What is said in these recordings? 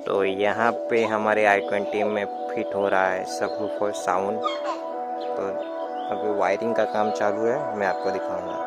तो यहाँ पे हमारे i20 में फिट हो रहा है सबवूफर साउंड। तो अभी वायरिंग का काम चालू है, मैं आपको दिखाऊंगा।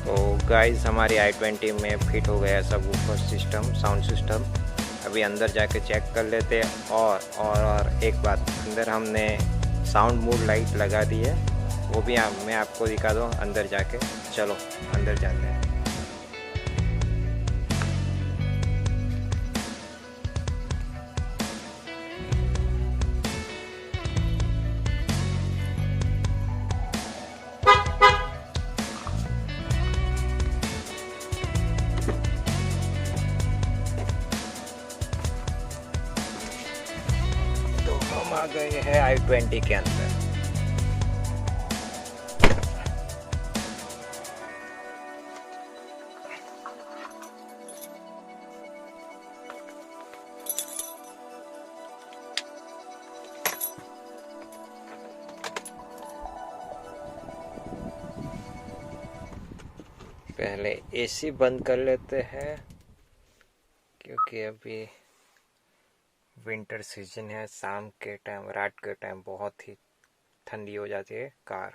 तो गाइस हमारी i20 में फिट हो गया सबवूफर सिस्टम, साउंड सिस्टम। अभी अंदर जाके चेक कर लेते हैं। और एक बात, अंदर हमने साउंड मोड लाइट लगा दी है, वो भी मैं आपको दिखा दूँ अंदर जाके। चलो अंदर जाते हैं। आ गए हैं i20 के अंदर। पहले एसी बंद कर लेते हैं, क्योंकि अभी विंटर सीजन है। शाम के टाइम, रात के टाइम बहुत ही ठंडी हो जाती है कार।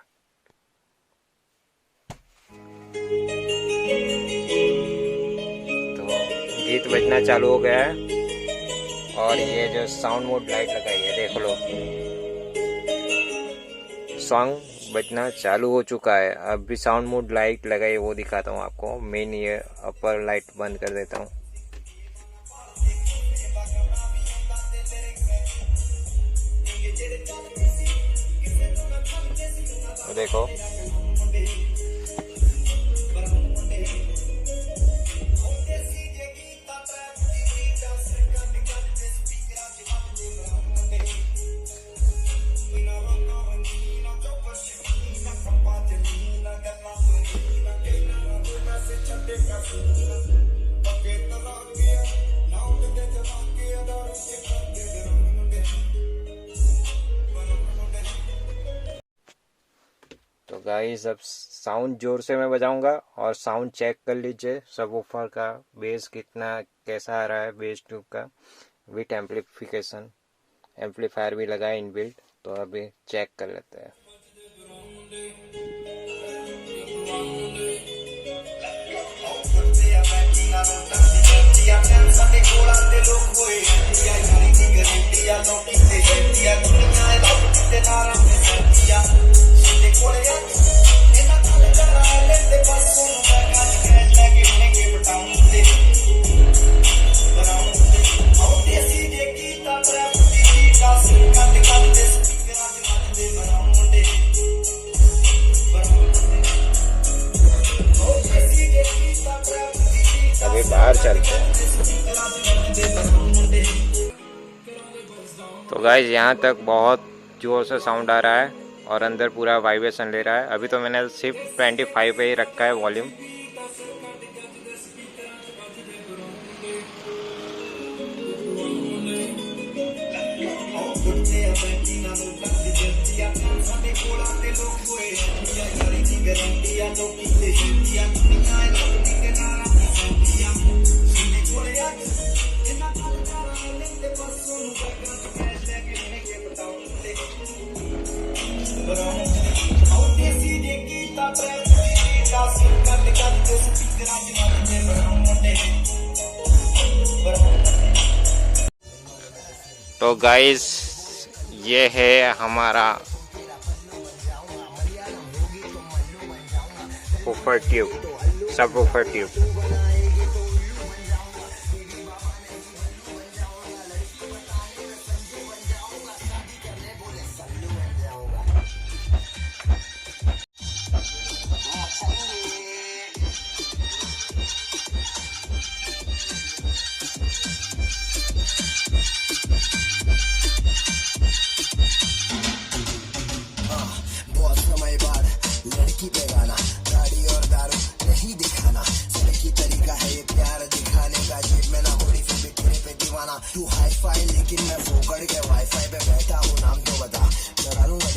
तो गीत बजना चालू हो गया है, और ये जो साउंड मोड लाइट लगाई है देख लो, सॉन्ग बजना चालू हो चुका है। अब भी साउंड मोड लाइट लगाई, वो दिखाता हूँ आपको। मेन ये अपर लाइट बंद कर देता हूँ। तो देखो, तो गाइस अब साउंड जोर से मैं बजाऊंगा और साउंड चेक कर लीजिए सबवूफर का बेस कितना, कैसा आ रहा है बेस ट्यूब का, विथ एम्पलीफिकेशन। एम्पलीफायर भी लगा है इनबिल्ट, तो अभी चेक कर लेते हैं। अभी बाहर चलते हैं। तो गाइस यहाँ तक बहुत जोर से साउंड आ रहा है और अंदर पूरा वाइब्रेशन ले रहा है। अभी तो मैंने सिर्फ 25 पे ही रखा है वॉल्यूम। तो गाइस ये है हमारा ऊपर ट्यूब, सब ऊपर ट्यूब। बहुत समय बाद लड़की पे गाना, गाड़ी और दारू नहीं दिखाना, सही तरीका है ये प्यार दिखाने का, जेब में ना होनी फिर भी तेरे पे दीवाना। तू हाई फाई लेकिन मैं फोकड़ के वाईफाई पे बैठा हूँ, नाम तो बता, लड़ा लूंगा